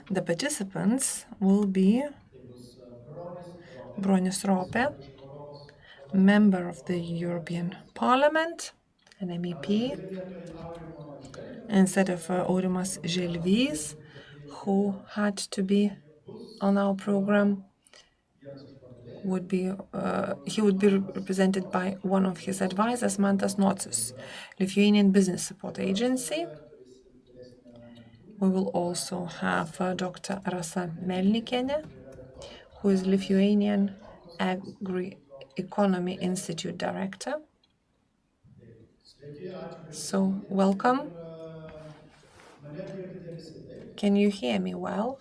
The participants will be Bronis Ropė, member of the European Parliament, an MEP, instead of Aurimas Želvys, who had to be on our program. He would be represented by one of his advisors, Mantas Nocius, Lithuanian Business Support Agency. We will also have Dr. Rasa Melnikienė, who is Lithuanian AgriFood Institute Director. So, welcome. Can you hear me well?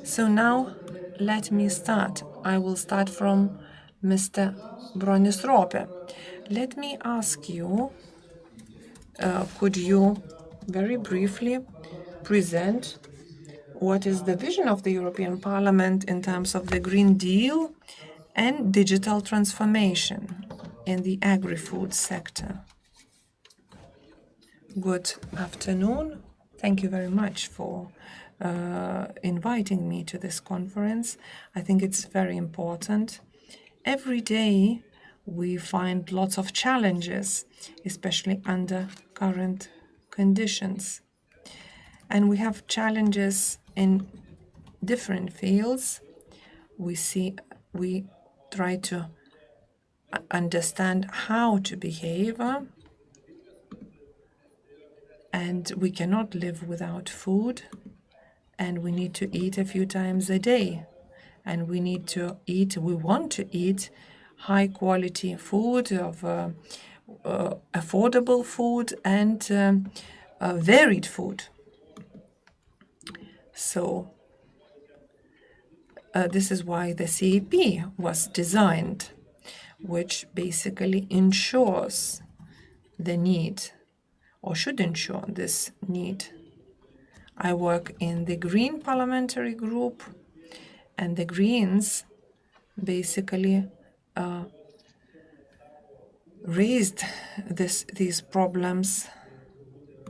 So now, let me start. I will start from Mr. Bronis Ropė. Let me ask you, could you very briefly present what is the vision of the European Parliament in terms of the Green Deal and digital transformation in the agri-food sector? Good afternoon. Thank you very much for inviting me to this conference. I think it's very important. Every day we find lots of challenges, especially under current conditions. And we have challenges in different fields. We try to understand how to behave, and we cannot live without food, and we need to eat a few times a day, and we want to eat high quality food, of affordable food, and varied food. So this is why the CAP was designed, which basically ensures the need, or should ensure this need. I work in the Green Parliamentary Group, and the Greens basically raised these problems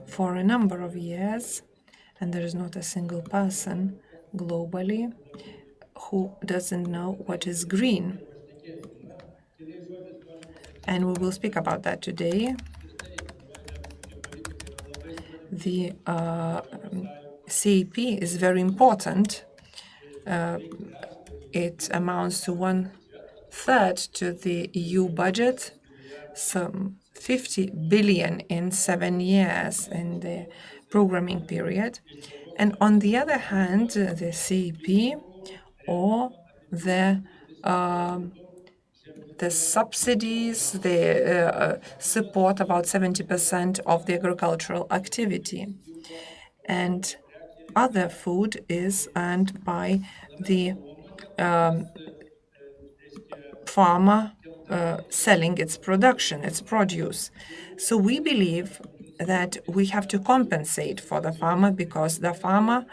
for a number of years, and there is not a single person globally who doesn't know what is green. And we will speak about that today. The CAP is very important. It amounts to 1/3 to the EU budget, some 50 billion in 7 years in the programming period. And on the other hand, the CAP or the subsidies, they support about 70% of the agricultural activity. And other food is earned by the farmer selling its production, its produce. So we believe that we have to compensate for the farmer, because the farmer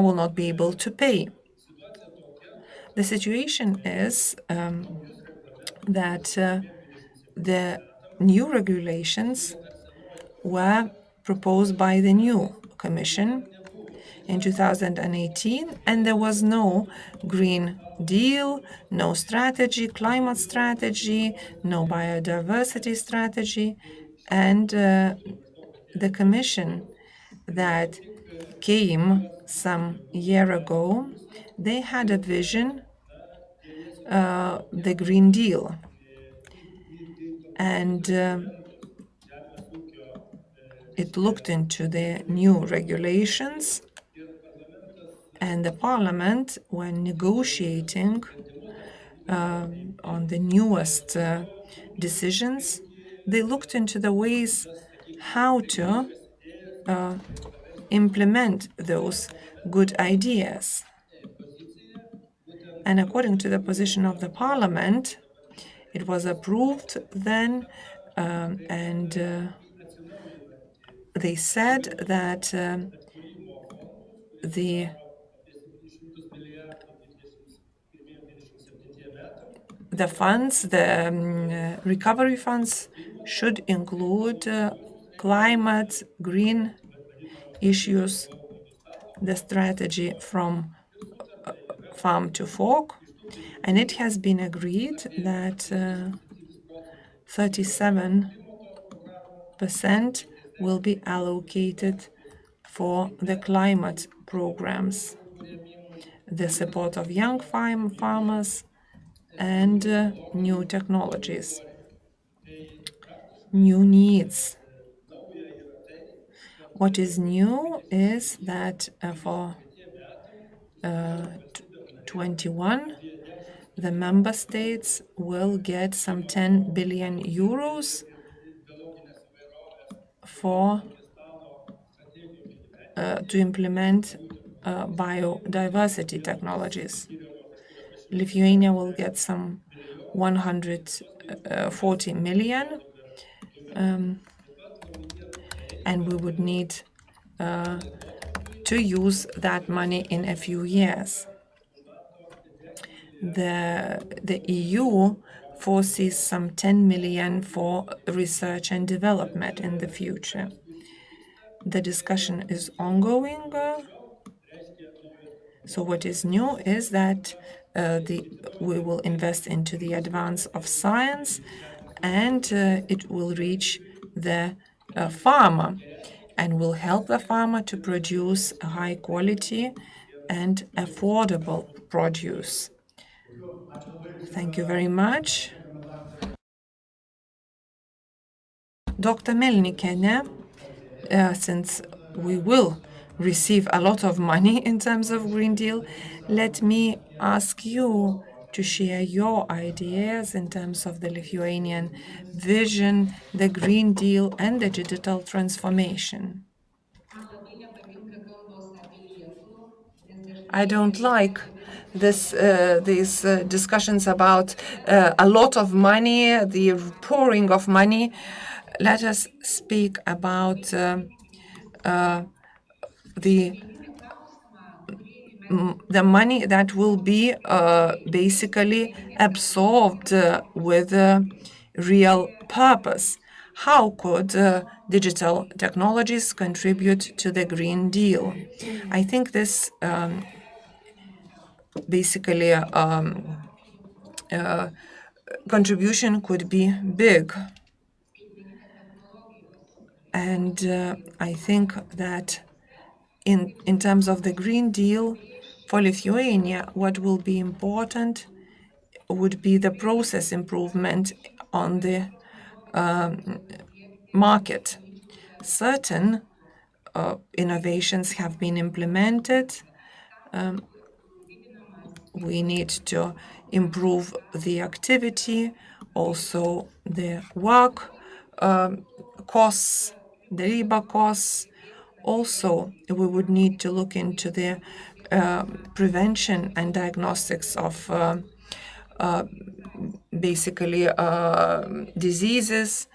will not be able to pay. The situation is that the new regulations were proposed by the new Commission in 2018, and there was no Green Deal, no strategy, climate strategy, no biodiversity strategy, and the Commission that came some year ago, they had a vision, the Green Deal, and it looked into the new regulations, and the Parliament, when negotiating on the newest decisions, they looked into the ways how to implement those good ideas. And according to the position of the Parliament, it was approved then, and they said that the funds, the recovery funds, should include climate, green issues, the strategy from farm to fork, and it has been agreed that 37% will be allocated for the climate programs, the support of young farmers, and new technologies, new needs. What is new is that for 21, the member states will get some 10 billion euros for to implement biodiversity technologies. Lithuania will get some 140 million, and we would need to use that money in a few years. The EU foresees some 10 million for research and development in the future. The discussion is ongoing. So what is new is that we will invest into the advance of science, and it will reach the farmer and will help the farmer to produce high quality and affordable produce. Thank you very much. Dr. Melnikienė, since we will receive a lot of money in terms of Green Deal, let me ask you to share your ideas in terms of the Lithuanian vision, the Green Deal, and the digital transformation. I don't like these discussions about a lot of money, the pouring of money. Let us speak about the money that will be basically absorbed with real purpose. How could digital technologies contribute to the Green Deal? I think this basically contribution could be big. And I think that in terms of the Green Deal for Lithuania, what will be important would be the process improvement on the market. Certain innovations have been implemented. We need to improve the activity, also the work costs, the labor costs. Also, we would need to look into the prevention and diagnostics of basically diseases,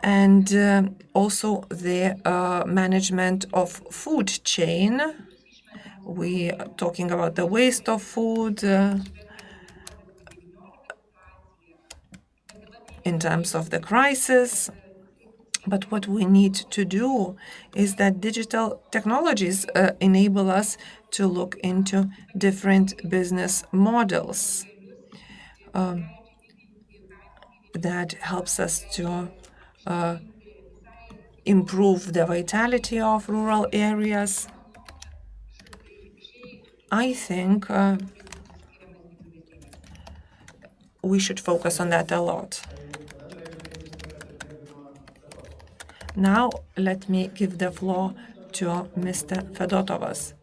and also the management of food chain. We are talking about the waste of food in terms of the crisis. But what we need to do is that digital technologies enable us to look into different business models. That helps us to improve the vitality of rural areas. I think we should focus on that a lot. Now, let me give the floor to Mr. Fedotovas.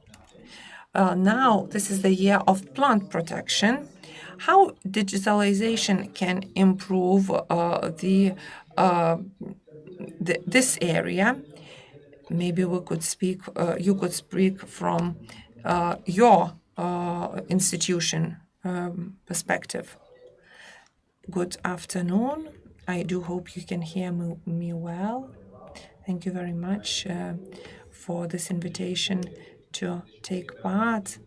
Now, this is the year of plant protection. How digitalization can improve this area? Maybe we could speak. You could speak from your institution perspective. Good afternoon. I do hope you can hear me well. Thank you very much for this invitation to take part.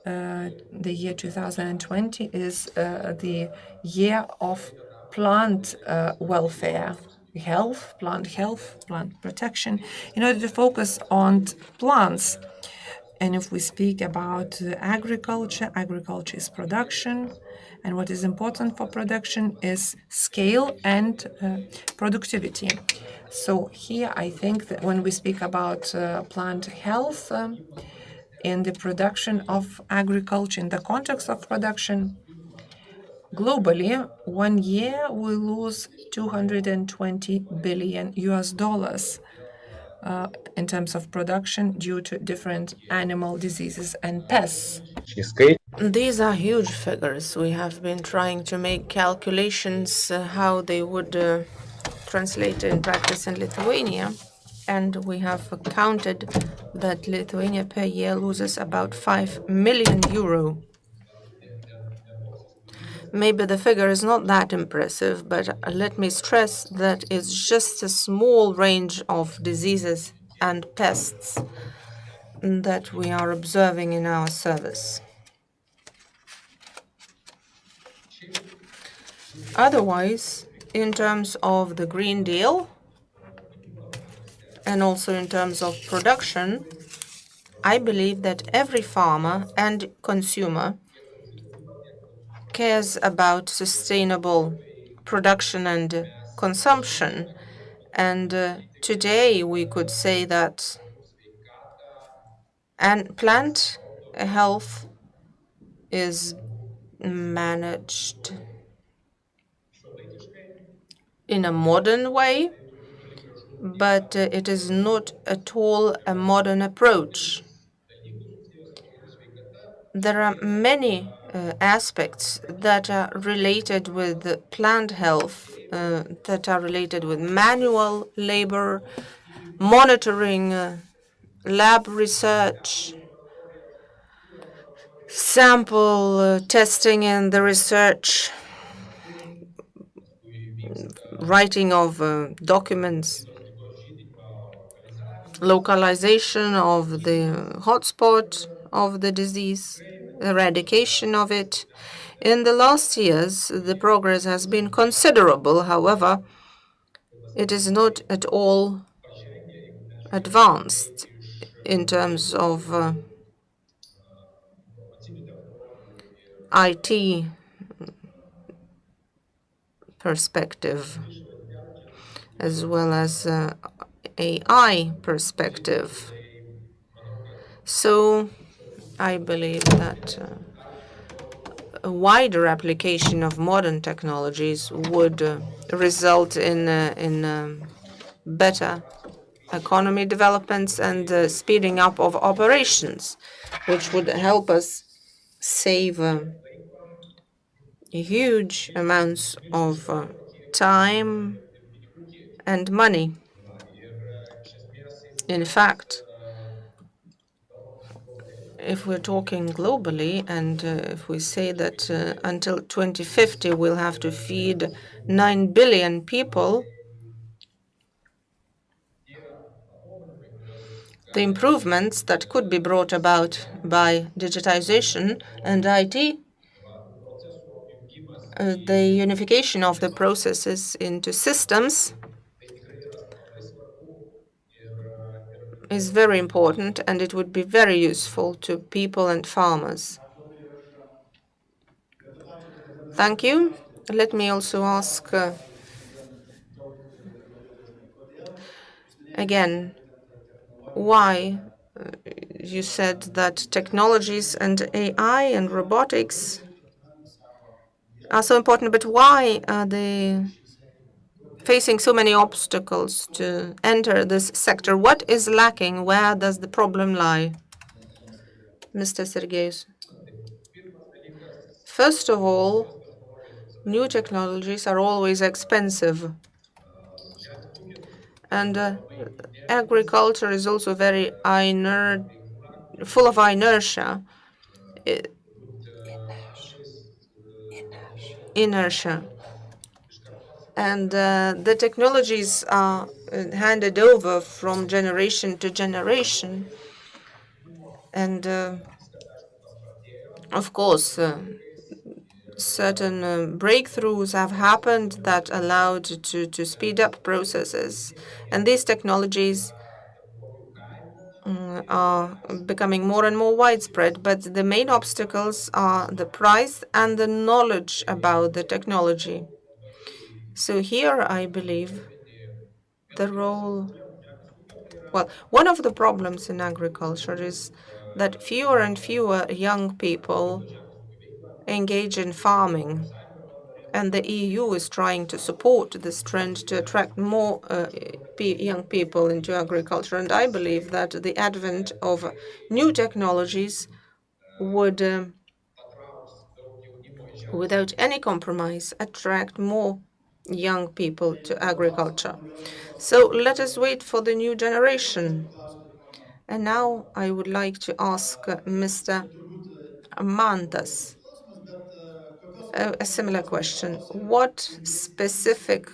The year 2020 is the year of plant welfare. health, plant protection, in order to focus on plants. And if we speak about agriculture, agriculture is production, and what is important for production is scale and productivity. So here I think that when we speak about plant health in the production of agriculture, in the context of production, globally, 1 year we lose $220 billion in terms of production due to different animal diseases and pests. These are huge figures. We have been trying to make calculations how they would translate in practice in Lithuania. And we have counted that Lithuania per year loses about 5 million euro. Maybe the figure is not that impressive, but let me stress that it's just a small range of diseases and pests that we are observing in our service. Otherwise, in terms of the Green Deal, and also in terms of production, I believe that every farmer and consumer cares about sustainable production and consumption. And today we could say that plant health is managed in a modern way, but it is not at all a modern approach. There are many aspects that are related with plant health, that are related with manual labor, monitoring, lab research, sample testing and the research, writing of documents, localization of the hotspot of the disease, eradication of it. In the last years, the progress has been considerable. However, it is not at all advanced in terms of IT perspective, as well as AI perspective. So I believe that a wider application of modern technologies would result in better economy developments and speeding up of operations, which would help us save huge amounts of time and money. In fact, if we're talking globally, and if we say that until 2050 we'll have to feed 9 billion people, the improvements that could be brought about by digitization and IT, the unification of the processes into systems, is very important, and it would be very useful to people and farmers. Thank you. Let me also ask again, why you said that technologies and AI and robotics are so important, but why are they facing so many obstacles to enter this sector? What is lacking? Where does the problem lie? Mr. Sergejus. First of all, new technologies are always expensive. And agriculture is also very full of inertia. And the technologies are handed over from generation to generation. And of course, certain breakthroughs have happened that allowed to speed up processes. And these technologies are becoming more and more widespread, but the main obstacles are the price and the knowledge about the technology. So here, I believe, one of the problems in agriculture is that fewer and fewer young people engage in farming. And the EU is trying to support this trend to attract more young people into agriculture. And I believe that the advent of new technologies would, without any compromise, attract more young people to agriculture. So let us wait for the new generation. And now I would like to ask Mr. Mantas a similar question. What specific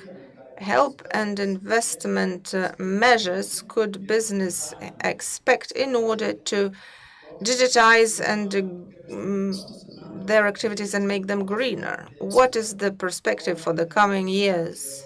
help and investment measures could business expect in order to digitize and their activities and make them greener? What is the perspective for the coming years?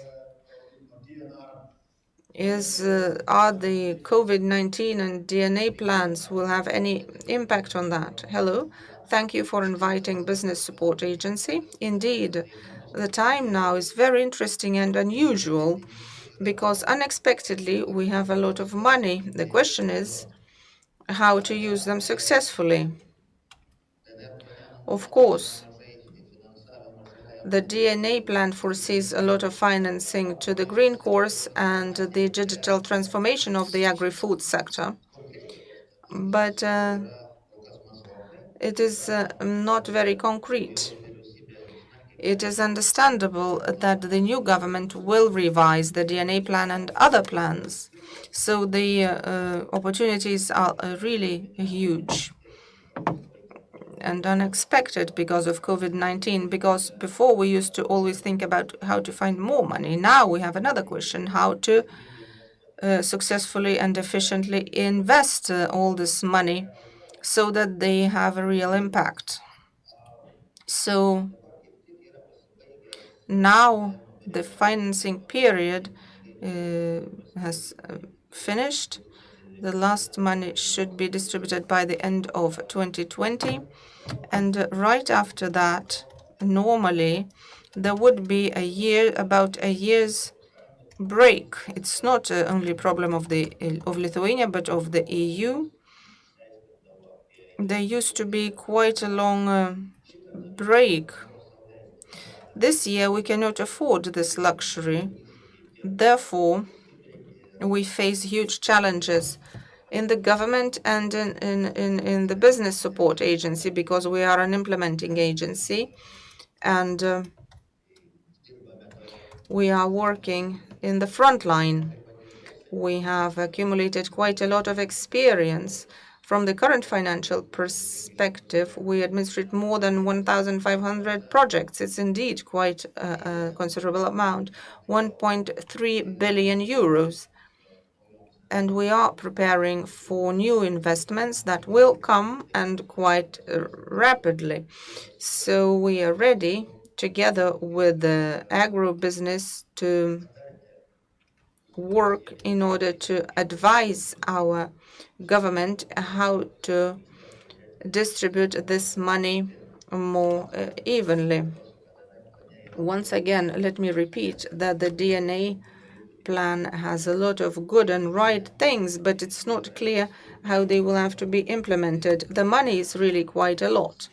Are the COVID-19 and DNA plans will have any impact on that? Hello, thank you for inviting Business Support Agency. Indeed, the time now is very interesting and unusual because unexpectedly we have a lot of money. The question is how to use them successfully. Of course, the DNA plan foresees a lot of financing to the green course and the digital transformation of the agri-food sector. But it is not very concrete. It is understandable that the new government will revise the DNA plan and other plans. So the opportunities are really huge and unexpected because of COVID-19, because before we used to always think about how to find more money. Now we have another question, how to successfully and efficiently invest all this money so that they have a real impact. So now the financing period has finished. The last money should be distributed by the end of 2020. And right after that, normally, there would be about a year's break. It's not only a problem of Lithuania, but of the EU. There used to be quite a long break. This year, we cannot afford this luxury. Therefore, we face huge challenges in the government and in the business support agency because we are an implementing agency and we are working in the front line. We have accumulated quite a lot of experience. From the current financial perspective, we administrate more than 1,500 projects. It's indeed quite a considerable amount, 1.3 billion euros. And we are preparing for new investments that will come and quite rapidly. So we are ready, together with the agro-business, to work in order to advise our government how to distribute this money more evenly. Once again, let me repeat that the DNA plan has a lot of good and right things, but it's not clear how they will have to be implemented. The money is really quite a lot.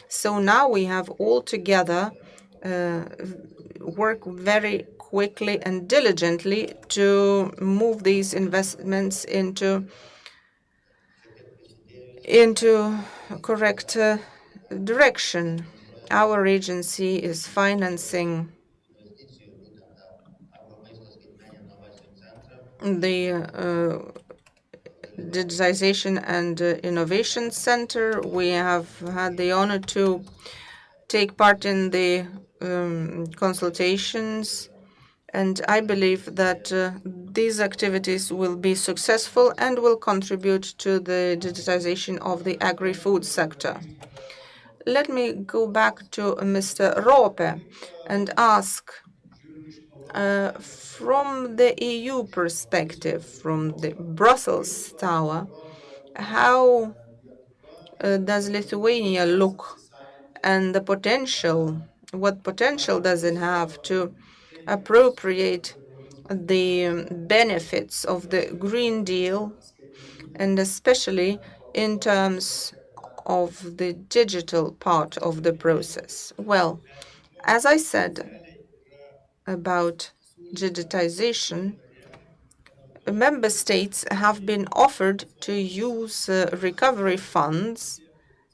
So now we have all together work very quickly and diligently to move these investments into correct direction. Our agency is financing the Digitization and Innovation Center. We have had the honor to take part in the consultations, and I believe that these activities will be successful and will contribute to the digitization of the agri-food sector. let me go back to Mr. Ropė and ask, from the EU perspective, from the Brussels Tower, how does Lithuania look, and the potential, what potential does it have to appropriate the benefits of the Green Deal, and especially in terms of the digital part of the process? Well, as I said about digitization, member states have been offered to use recovery funds,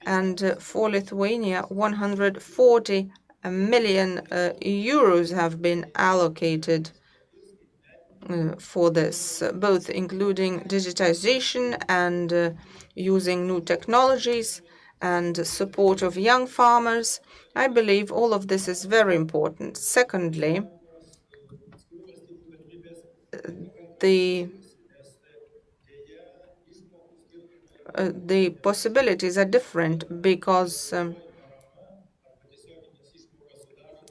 and for Lithuania, 140 million euros have been allocated for this, both including digitization and using new technologies and support of young farmers. I believe all of this is very important. Secondly, the possibilities are different because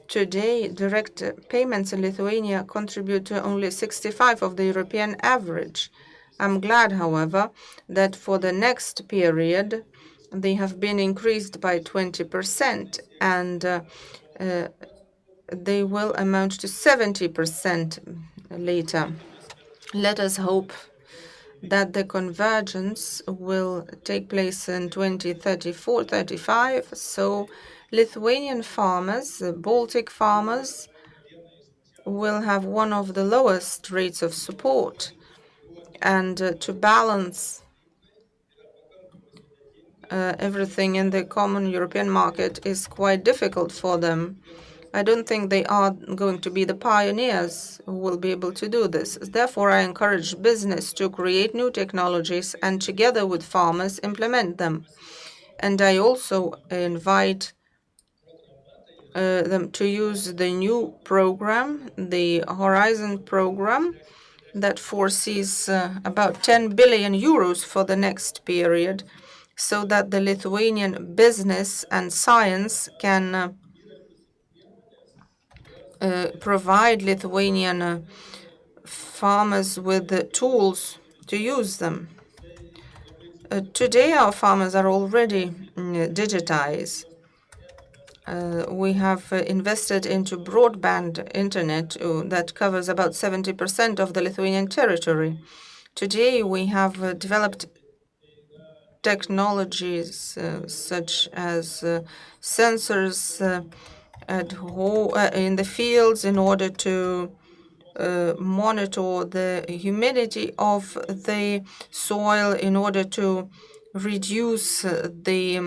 today direct payments in Lithuania contribute to only 65 of the European average. I'm glad, however, that for the next period they have been increased by 20%, and they will amount to 70% later. Let us hope that the convergence will take place in 2034-35, so Lithuanian farmers, the Baltic farmers, will have one of the lowest rates of support, and to balance everything in the common European market is quite difficult for them. I don't think they are going to be the pioneers who will be able to do this. Therefore, I encourage business to create new technologies and together with farmers implement them. And I also invite them to use the new program, the Horizon program, that foresees about 10 billion euros for the next period, so that the Lithuanian business and science can provide Lithuanian farmers with the tools to use them. Today, our farmers are already digitized. We have invested into broadband internet that covers about 70% of the Lithuanian territory. Today, we have developed technologies such as sensors in the fields in order to monitor the humidity of the soil, in order to reduce the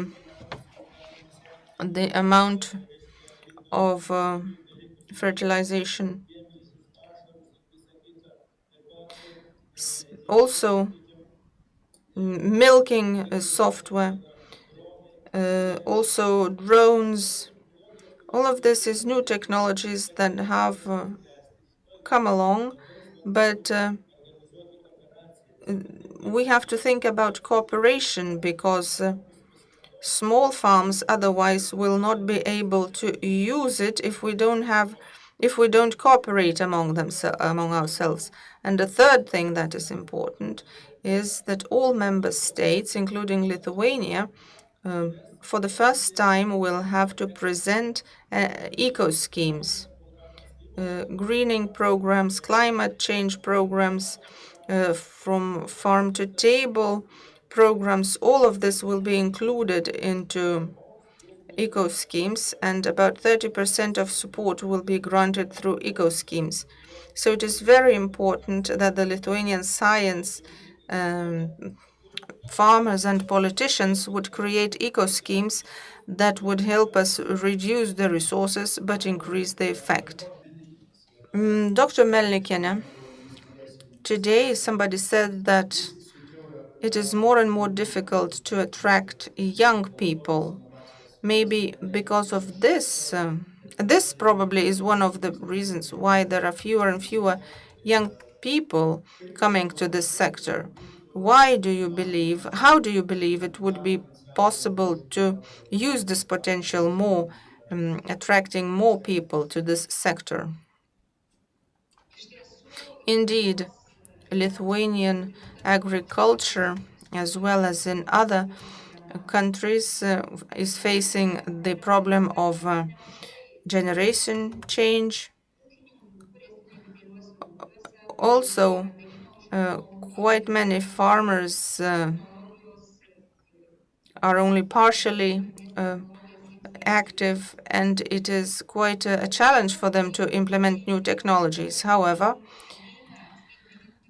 amount of fertilization. Also, milking software, also drones. All of this is new technologies that have come along, but we have to think about cooperation, because small farms otherwise will not be able to use it if we don't cooperate among ourselves. And the third thing that is important is that all member states, including Lithuania, for the first time will have to present eco schemes, greening programs, climate change programs, from farm to table programs. All of this will be included into eco schemes, and about 30% of support will be granted through eco schemes. So it is very important that the Lithuanian science, farmers and politicians would create eco schemes that would help us reduce the resources but increase the effect. Dr. Melnikienė, today somebody said that it is more and more difficult to attract young people. Maybe because of this, this probably is one of the reasons why there are fewer and fewer young people coming to this sector. How do you believe it would be possible to use this potential more, attracting more people to this sector. Indeed, Lithuanian agriculture, as well as in other countries, is facing the problem of generation change. Also, quite many farmers are only partially active, and it is quite a challenge for them to implement new technologies. However,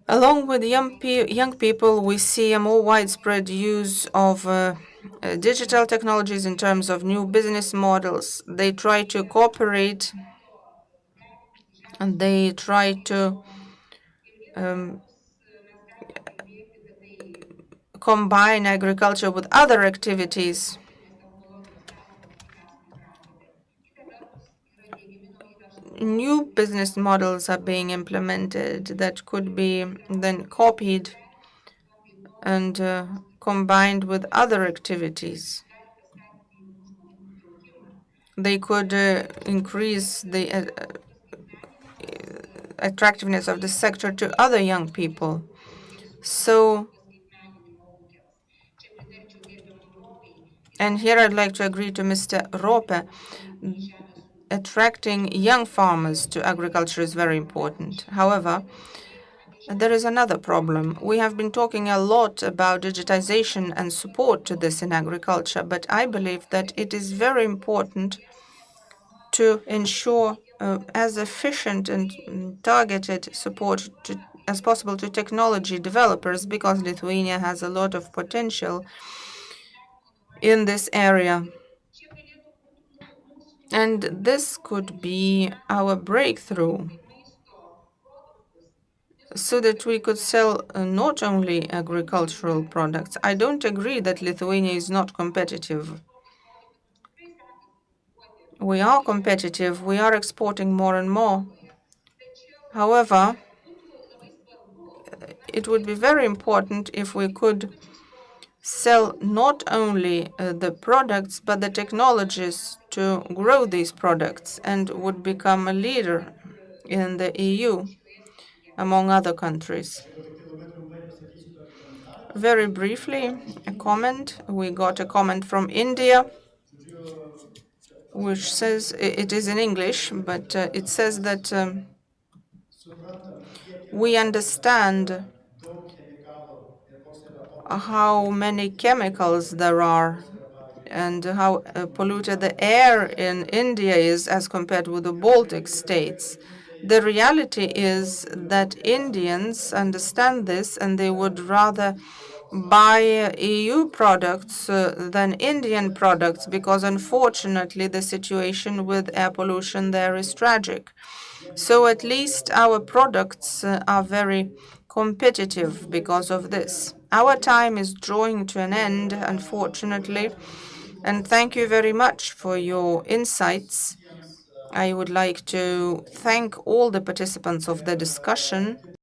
along with young people, we see a more widespread use of digital technologies in terms of new business models. They try to cooperate, and they try to combine agriculture with other activities. New business models are being implemented that could be then copied and combined with other activities. They could increase the attractiveness of the sector to other young people. So, and here I'd like to agree to Mr. Ropė. Attracting young farmers to agriculture is very important. However, there is another problem. We have been talking a lot about digitization and support to this in agriculture, but I believe that it is very important to ensure as efficient and targeted support as possible to technology developers, because Lithuania has a lot of potential in this area. And this could be our breakthrough, so that we could sell not only agricultural products. I don't agree that Lithuania is not competitive. We are competitive. We are exporting more and more. However, it would be very important if we could sell not only the products, but the technologies to grow these products, and would become a leader in the EU among other countries. Very briefly, a comment. We got a comment from India, which says, it is in English, but it says that we understand how many chemicals there are and how polluted the air in India is as compared with the Baltic states. The reality is that Indians understand this, and they would rather buy EU products than Indian products, because unfortunately the situation with air pollution there is tragic. So at least our products are very competitive because of this. Our time is drawing to an end, unfortunately, and thank you very much for your insights. I would like to thank all the participants of the discussion.